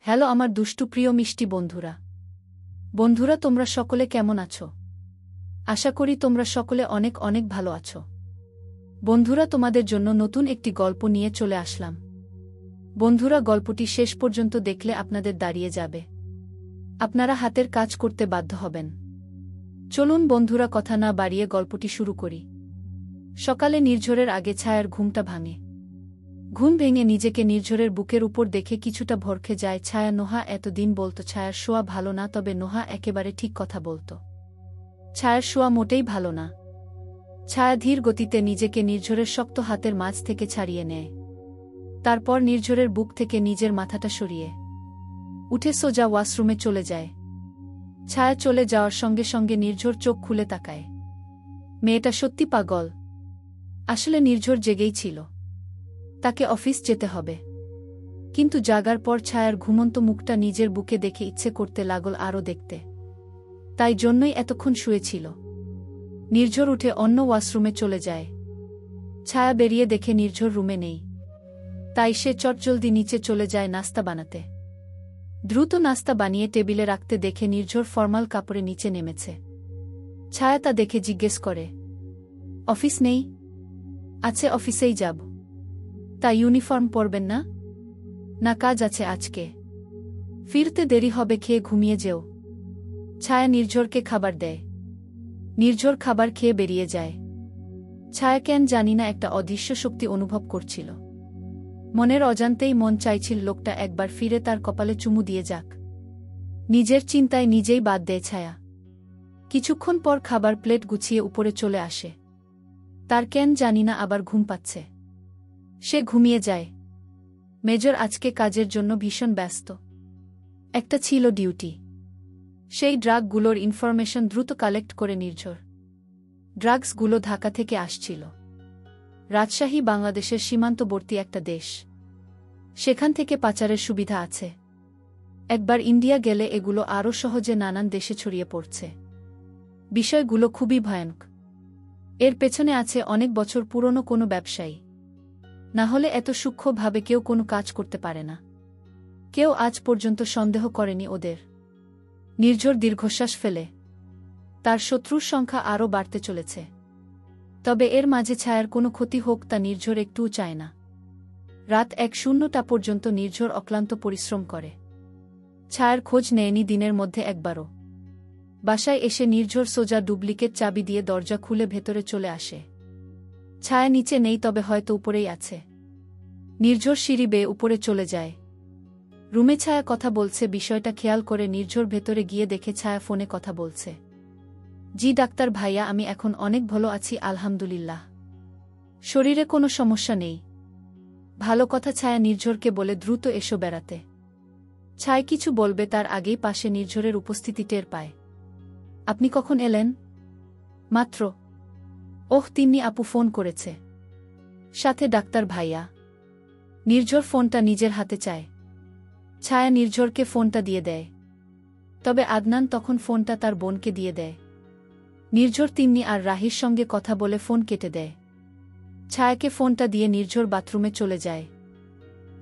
Hello আমার দুষ্টু প্রিয় মিষ্টি বন্ধুরা। বন্ধুরা তোমরা সকলে কেমন আছো? আশা করি তোমরা সকলে অনেক অনেক ভালো আছো। বন্ধুরা তোমাদের জন্য নতুন একটি গল্প নিয়ে চলে আসলাম। বন্ধুরা গল্পটি শেষ পর্যন্ত দেখলে আপনাদের দাঁড়িয়ে যাবে, আপনারা হাতের কাজ করতে বাধ্য হবেন। চলুন বন্ধুরা কথা না বাড়িয়ে গল্পটি শুরু করি। সকালে নির্ঝরের আগে ছায়ার ঘুমটা ভাঙে। ঘুম ভেঙে নিজেকে নির্ঝরের বুকের উপর দেখে কিছুটা ভরকে যায় ছায়া। নোহা এতদিন বলতো ছায়ার শোয়া ভালো না, তবে নোহা একেবারে ঠিক কথা বলতো। ছায়ার শোয়া মোটেই ভালো না। ছায়া ধীর গতিতে নিজেকে নির্ঝরের শক্ত হাতের মাঝ থেকে ছাড়িয়ে নেয়। তারপর নির্ঝরের বুক থেকে নিজের মাথাটা সরিয়ে উঠে সোজা ওয়াশরুমে চলে যায়। ছায়া চলে যাওয়ার সঙ্গে সঙ্গে নির্ঝর চোখ খুলে তাকায়। মেয়েটা সত্যি পাগল। আসলে নির্ঝর জেগেই ছিল, তাকে অফিস যেতে হবে। কিন্তু জাগার পর ছায়ার ঘুমন্ত মুখটা নিজের বুকে দেখে ইচ্ছে করতে লাগল আরও দেখতে। তাই জন্যই এতক্ষণ শুয়েছিল। নির্ঝর উঠে অন্য ওয়াশরুমে চলে যায়। ছায়া বেরিয়ে দেখে নির্ঝর রুমে নেই। তাই সে চটজলদি নিচে চলে যায় নাস্তা বানাতে। দ্রুত নাস্তা বানিয়ে টেবিলে রাখতে দেখে নির্ঝর ফর্মাল কাপড়ে নিচে নেমেছে। ছায়া তা দেখে জিজ্ঞেস করে, অফিস নেই? আছে, অফিসেই যাব। তা ইউনিফর্ম পরবেন না? না, কাজ আছে আজকে। ফিরতে দেরি হবে, খেয়ে ঘুমিয়ে যেও। ছায়া নির্ঝরকে খাবার দেয়। নির্ঝর খাবার খেয়ে বেরিয়ে যায়। ছায়া কেন জানি না একটা অদৃশ্য শক্তি অনুভব করছিল। মনের অজান্তেই মন চাইছিল লোকটা একবার ফিরে তার কপালে চুমু দিয়ে যাক। নিজের চিন্তায় নিজেই বাদ দেয় ছায়া। কিছুক্ষণ পর খাবার প্লেট গুছিয়ে উপরে চলে আসে। তার কেন জানি না আবার ঘুম পাচ্ছে। সে ঘুমিয়ে যায়। মেজর আজকে কাজের জন্য ভীষণ ব্যস্ত। একটা ছিল ডিউটি। সেই ড্রাগগুলোর ইনফরমেশন দ্রুত কালেক্ট করে নির্ঝর। ড্রাগসগুলো ঢাকা থেকে আসছিল। রাজশাহী বাংলাদেশের সীমান্তবর্তী একটা দেশ। সেখান থেকে পাচারের সুবিধা আছে। একবার ইন্ডিয়া গেলে এগুলো আরও সহজে নানান দেশে ছড়িয়ে পড়ছে। বিষয়গুলো খুবই ভয়ানক। এর পেছনে আছে অনেক বছর পুরনো কোনো ব্যবসায়ী। না হলে এত সূক্ষ্মভাবে কেউ কোনো কাজ করতে পারে না। কেউ আজ পর্যন্ত সন্দেহ করেনি ওদের। নির্ঝর দীর্ঘশ্বাস ফেলে। তার শত্রুর সংখ্যা আরও বাড়তে চলেছে। তবে এর মাঝে ছায়ার কোনো ক্ষতি হোক তা নির্ঝর একটুও চায় না। রাত 1:00টা পর্যন্ত নির্ঝর অক্লান্ত পরিশ্রম করে। ছায়ার খোঁজ নেয়নি দিনের মধ্যে একবারও। বাসায় এসে নির্ঝর সোজা ডুপ্লিকেট চাবি দিয়ে দরজা খুলে ভেতরে চলে আসে। ছায়া নিচে নেই, তবে হয়তো উপরেই আছে। নির্ঝর সিঁড়ি বেয়ে উপরে চলে যায়। রুমে ছায়া কথা বলছে। বিষয়টা খেয়াল করে নির্ঝর ভেতরে গিয়ে দেখে ছায়া ফোনে কথা বলছে। জি ডাক্তার ভাইয়া, আমি এখন অনেক ভালো আছি আলহামদুলিল্লাহ। শরীরে কোনো সমস্যা নেই। ভালো কথা। ছায়া নির্ঝরকে বলে দ্রুত এসো বেড়াতে। ছায়া কিছু বলবে তার আগেই পাশে নির্ঝরের উপস্থিতি টের পায়। আপনি কখন এলেন? মাত্র। ওহ, তিন্নি আপু ফোন করেছে। সাথে ডাক্তার ভাইয়া। নির্ঝর ফোনটা নিজের হাতে চায়। ছায়া নির্ঝরকে ফোনটা দিয়ে দেয়। তবে আদনান তখন ফোনটা তার বোনকে দিয়ে দেয়। নির্ঝর তিন্নি আর রাহির সঙ্গে কথা বলে ফোন কেটে দেয়। ছায়াকে ফোনটা দিয়ে নির্ঝর বাথরুমে চলে যায়।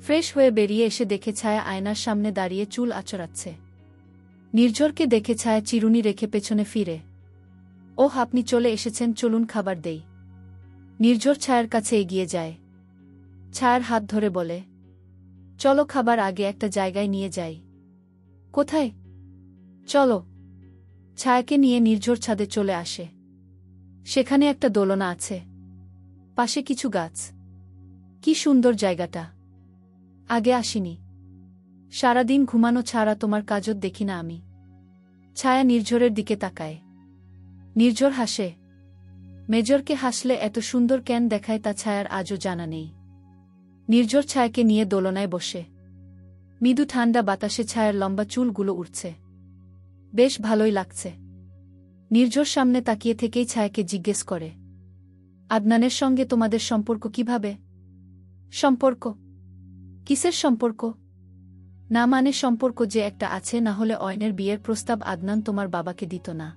ফ্রেশ হয়ে বেরিয়ে এসে দেখে ছায়া আয়নার সামনে দাঁড়িয়ে চুল আঁচড়াচ্ছে। নির্ঝরকে দেখে ছায়া চিরুনি রেখে পেছনে ফিরে। ওহ, আপনি চলে এসেছেন, চলুন খাবার দেই। নির্ঝর ছায়ার কাছে এগিয়ে যায়। ছায়ার হাত ধরে বলে, চলো খাবার আগে একটা জায়গায় নিয়ে যাই। কোথায়? চলো। ছায়াকে নিয়ে নির্ঝর ছাদে চলে আসে। সেখানে একটা দোলনা আছে, পাশে কিছু গাছ। কি সুন্দর জায়গাটা। আগে আসিনি। সারাদিন ঘুমানো ছাড়া তোমার কাজও দেখি না আমি। ছায়া নির্ঝরের দিকে তাকায়। নির্ঝর হাসে। মেজরকে হাসলে এত সুন্দর কেন দেখায় তা ছায়ার আজও জানা নেই। নির্ঝর ছায়াকে নিয়ে দোলনায় বসে। মৃদু ঠান্ডা বাতাসে ছায়ার লম্বা চুলগুলো উড়ছে। বেশ ভালোই লাগছে। নির্ঝর সামনে তাকিয়ে থেকেই ছায়াকে জিজ্ঞেস করে, আদনানের সঙ্গে তোমাদের সম্পর্ক কিভাবে? সম্পর্ক? কিসের সম্পর্ক? না মানে সম্পর্ক যে একটা আছে, না হলে অয়নের বিয়ের প্রস্তাব আদনান তোমার বাবাকে দিত না।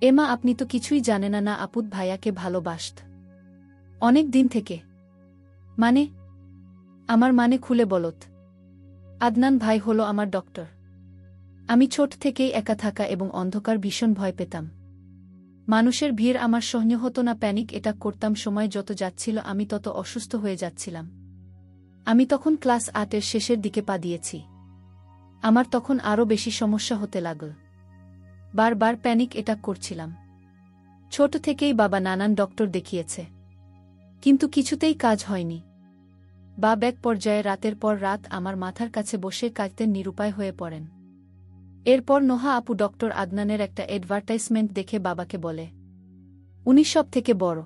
এমা, আপনি তো কিছুই জানেন না। আপুত ভাইয়াকে ভালোবাসত অনেক দিন থেকে। মানে? আমার মানে খুলে বলত। আদনান ভাই হলো আমার ডক্টর। আমি ছোট থেকেই একা থাকা এবং অন্ধকার ভীষণ ভয় পেতাম। মানুষের ভিড় আমার সহ্য হতো না, প্যানিক অ্যাটাক করতাম। সময় যত যাচ্ছিল আমি তত অসুস্থ হয়ে যাচ্ছিলাম। আমি তখন ক্লাস 8-এর শেষের দিকে পা দিয়েছি। আমার তখন আরও বেশি সমস্যা হতে লাগল। বারবার প্যানিক অ্যাটাক করছিলাম। ছোট থেকেই বাবা নানান ডক্টর দেখিয়েছে, কিন্তু কিছুতেই কাজ হয়নি। বাবা এক পর্যায়ে রাতের পর রাত আমার মাথার কাছে বসে কাঁদতেন, নিরুপায় হয়ে পড়েন। এরপর নোহা আপু ডক্টর আদনানের একটা অ্যাডভার্টাইজমেন্ট দেখে বাবাকে বলে, উনি সব থেকে বড়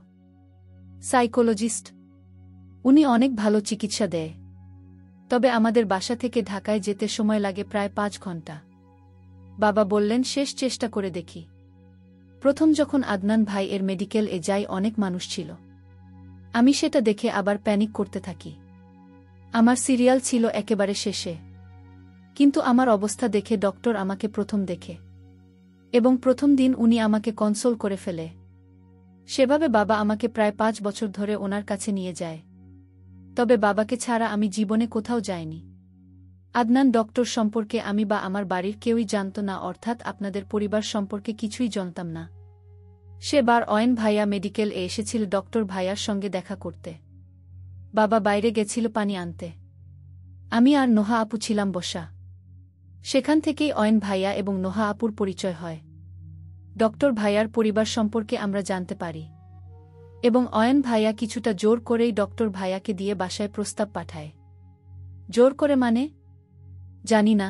সাইকোলজিস্ট, উনি অনেক ভালো চিকিৎসা দেয়। তবে আমাদের বাসা থেকে ঢাকায় যেতে সময় লাগে প্রায় 5 ঘন্টা। বাবা বললেন, শেষ চেষ্টা করে দেখি। প্রথম যখন আদনান ভাই এর মেডিকেল এ যাই, অনেক মানুষ ছিল। আমি সেটা দেখে আবার প্যানিক করতে থাকি। আমার সিরিয়াল ছিল একেবারে শেষে। কিন্তু আমার অবস্থা দেখে ডক্টর আমাকে প্রথম দেখে, এবং প্রথম দিন উনি আমাকে কনসোল করে ফেলে। সেভাবে বাবা আমাকে প্রায় 5 বছর ধরে ওনার কাছে নিয়ে যায়। তবে বাবাকে ছাড়া আমি জীবনে কোথাও যাইনি। আদনান ডক্টর সম্পর্কে আমি বা আমার বাড়ির কেউই জানত না, অর্থাৎ আপনাদের পরিবার সম্পর্কে কিছুই জানতাম না। সেবার অয়ন ভাইয়া মেডিকেল এ এসেছিল ডক্টর ভাইয়ার সঙ্গে দেখা করতে। বাবা বাইরে গেছিল পানি আনতে। আমি আর নোহা আপু ছিলাম বসা। সেখান থেকেই অয়ন ভাইয়া এবং নোহা আপুর পরিচয় হয়। ডক্টর ভাইয়ার পরিবার সম্পর্কে আমরা জানতে পারি, এবং অয়ন ভাইয়া কিছুটা জোর করেই ডক্টর ভাইয়াকে দিয়ে বাসায় প্রস্তাব পাঠায়। জোর করে মানে জানি না।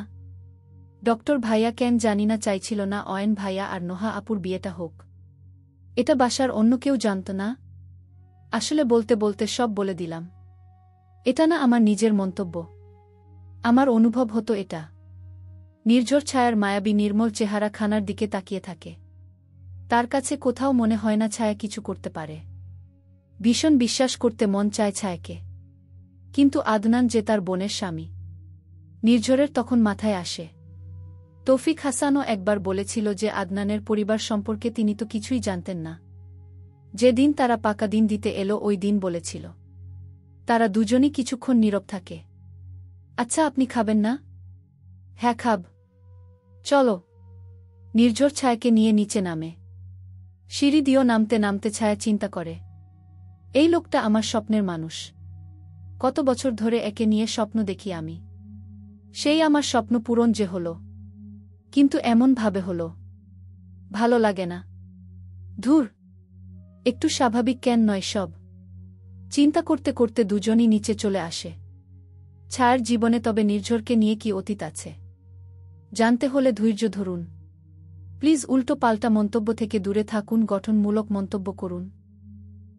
ডক্টর ভাইয়া কেন জানি না চাইছিল না অয়ন ভাইয়া আর নোহা আপুর বিয়েটা হোক। এটা বাসার অন্য কেউ জানত না। আসলে বলতে বলতে সব বলে দিলাম। এটা না আমার নিজের মন্তব্য, আমার অনুভব হতো এটা। নির্ঝর ছায়ার মায়াবী নির্মল চেহারা খানার দিকে তাকিয়ে থাকে। তার কাছে কোথাও মনে হয় না ছায়া কিছু করতে পারে। ভীষণ বিশ্বাস করতে মন চায় ছায়াকে, কিন্তু আদনান যে তার বোনের স্বামী। নির্ঝরের তখন মাথায় আসে, তৌফিক হাসানও একবার বলেছিল যে আদনানের পরিবার সম্পর্কে তিনি তো কিছুই জানতেন না। যেদিন তারা পাকা দিন দিতে এলো ওই দিন বলেছিল। তারা দুজনই কিছুক্ষণ নীরব থাকে। আচ্ছা, আপনি খাবেন না? হ্যাঁ খাব। চলো। নির্ঝর ছায়াকে নিয়ে নিচে নামে। সিঁড়ি দিয়েও নামতে নামতে ছায়া চিন্তা করে, এই লোকটা আমার স্বপ্নের মানুষ। কত বছর ধরে একে নিয়ে স্বপ্ন দেখি আমি। সেই আমার স্বপ্ন পূরণ যে হলো, কিন্তু এমন ভাবে হলো। ভালো লাগে না। ধুর, একটু স্বাভাবিক কেন নয় সব? চিন্তা করতে করতে দুজনই নিচে চলে আসে। ছায়ার জীবনে তবে নির্ঝরকে নিয়ে কি অতীত আছে জানতে হলে ধৈর্য ধরুন। প্লিজ উল্টো পাল্টা মন্তব্য থেকে দূরে থাকুন, গঠনমূলক মন্তব্য করুন।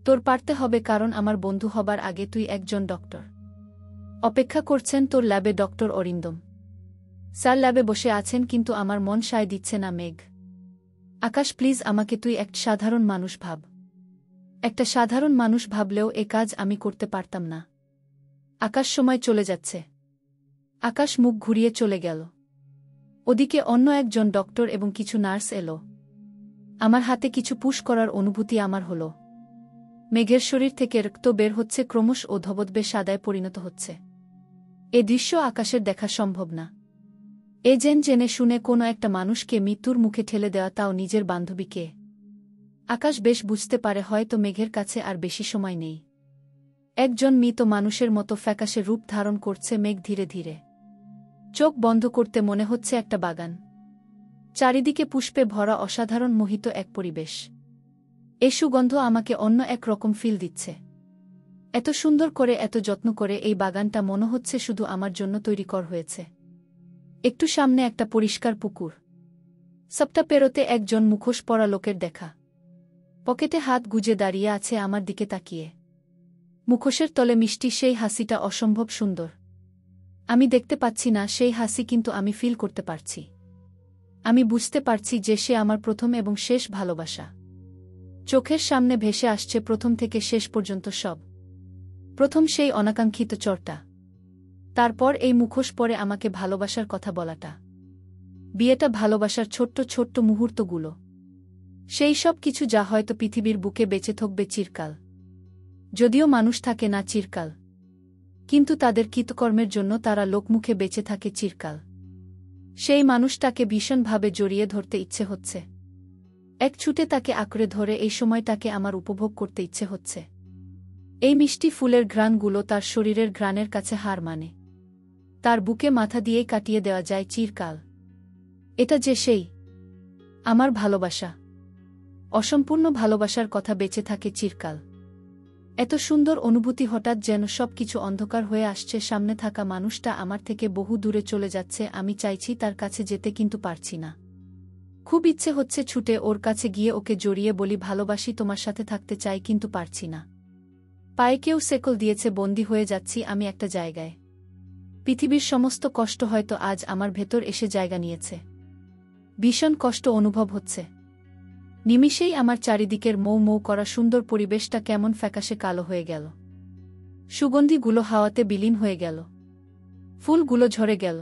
তোর পারতে হবে, কারণ আমার বন্ধু হবার আগে তুই একজন ডক্টর। অপেক্ষা করছেন তোর ল্যাবে ডক্টর অরিন্দম স্যার ল্যাবে বসে আছেন, কিন্তু আমার মন সায় দিচ্ছে না। মেঘ, আকাশ, প্লিজ আমাকে তুই একটা সাধারণ মানুষ ভাব। একটা সাধারণ মানুষ ভাবলেও এ কাজ আমি করতে পারতাম না। আকাশ, সময় চলে যাচ্ছে। আকাশ মুখ ঘুরিয়ে চলে গেল। ওদিকে অন্য একজন ডক্টর এবং কিছু নার্স এলো। আমার হাতে কিছু পুশ করার অনুভূতি আমার হলো। মেঘের শরীর থেকে রক্ত বের হচ্ছে ক্রমশ ও ধবধবে সাদায় পরিণত হচ্ছে। এ দৃশ্য আকাশের দেখা সম্ভব না। এ জেনে শুনে কোনো একটা মানুষকে মৃত্যুর মুখে ঠেলে দেওয়া, তাও নিজের বান্ধবীকে। আকাশ বেশ বুঝতে পারে হয়তো মেঘের কাছে আর বেশি সময় নেই। একজন মৃত মানুষের মতো ফ্যাকাশে রূপ ধারণ করছে মেঘ ধীরে ধীরে। চোখ বন্ধ করতে মনে হচ্ছে একটা বাগান, চারিদিকে পুষ্পে ভরা অসাধারণ মোহিত এক পরিবেশ। এ সুগন্ধ আমাকে অন্য এক রকম ফিল দিচ্ছে। এত সুন্দর করে, এত যত্ন করে এই বাগানটা মনে হচ্ছে শুধু আমার জন্য তৈরি কর হয়েছে। একটু সামনে একটা পরিষ্কার পুকুর। সবটা পেরোতে একজন মুখোশ পরা লোকের দেখা। পকেটে হাত গুজে দাঁড়িয়ে আছে আমার দিকে তাকিয়ে। মুখোশের তলে মিষ্টি সেই হাসিটা অসম্ভব সুন্দর। আমি দেখতে পাচ্ছি না সেই হাসি, কিন্তু আমি ফিল করতে পারছি। আমি বুঝতে পারছি যে সে আমার প্রথম এবং শেষ ভালোবাসা। চোখের সামনে ভেসে আসছে প্রথম থেকে শেষ পর্যন্ত সব। প্রথম সেই অনাকাঙ্ক্ষিত চরটা, তারপর এই মুখোশ পরে আমাকে ভালোবাসার কথা বলাটা, বিয়েটা, ভালোবাসার ছোট্ট ছোট্ট মুহূর্তগুলো, সেই সব কিছু যা হয়তো পৃথিবীর বুকে বেঁচে থাকবে চিরকাল। যদিও মানুষ থাকে না চিরকাল। কিন্তু তাদের কৃতকর্মের জন্য তারা লোকমুখে বেঁচে থাকে চিরকাল। সেই মানুষটাকে ভীষণভাবে জড়িয়ে ধরতে ইচ্ছে হচ্ছে। এক ছুটে তাকে আঁকড়ে ধরে এই সময়টাকে আমার উপভোগ করতে ইচ্ছে হচ্ছে। এই মিষ্টি ফুলের ঘ্রাণগুলো তার শরীরের ঘ্রাণের কাছে হার মানে। তার বুকে মাথা দিয়েই কাটিয়ে দেওয়া যায় চিরকাল। এটা যে সেই আমার ভালোবাসা, অসম্পূর্ণ ভালোবাসার কথা বেঁচে থাকে চিরকাল। এত সুন্দর অনুভূতি, হঠাৎ যেন সবকিছু অন্ধকার হয়ে আসছে। সামনে থাকা মানুষটা আমার থেকে বহু দূরে চলে যাচ্ছে। আমি চাইছি তার কাছে যেতে, কিন্তু পারছি না। খুব ইচ্ছে হচ্ছে ছুটে ওর কাছে গিয়ে ওকে জড়িয়ে বলি, ভালোবাসি, তোমার সাথে থাকতে চাই, কিন্তু পারছি না। পায়ে কেউ শেকল দিয়েছে, বন্দী হয়ে যাচ্ছি আমি একটা জায়গায়। পৃথিবীর সমস্ত কষ্ট হয়তো আজ আমার ভেতর এসে জায়গা নিয়েছে। ভীষণ কষ্ট অনুভব হচ্ছে। নিমিষেই আমার চারিদিকের মৌ মৌ করা সুন্দর পরিবেশটা কেমন ফ্যাকাশে কালো হয়ে গেল। সুগন্ধিগুলো হাওয়াতে বিলীন হয়ে গেল, ফুলগুলো ঝরে গেল।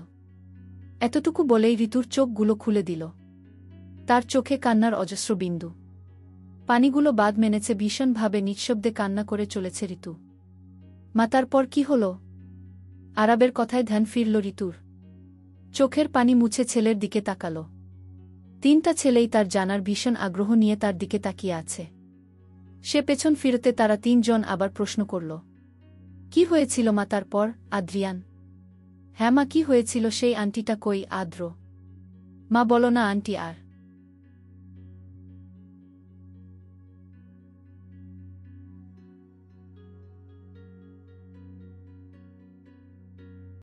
এতটুকু বলেই ঋতুর চোখগুলো খুলে দিল। তার চোখে কান্নার অজস্র বিন্দু। পানিগুলো বাঁধ মেনেছে, ভীষণভাবে নিঃশব্দে কান্না করে চলেছে ঋতু। মা, তারপর কি হল? আরাবের কথায় ধ্যান ফিরল ঋতুর। চোখের পানি মুছে ছেলের দিকে তাকাল। তিনটা ছেলেই তার জানার ভীষণ আগ্রহ নিয়ে তার দিকে তাকিয়ে আছে। সে পেছন ফিরতে তারা তিনজন আবার প্রশ্ন করল, কি হয়েছিল মা তারপর? আদ্রিয়ান: হ্যাঁ মা, কি হয়েছিল? সেই আন্টিটা কই? আদ্র: মা বলো না আন্টি আর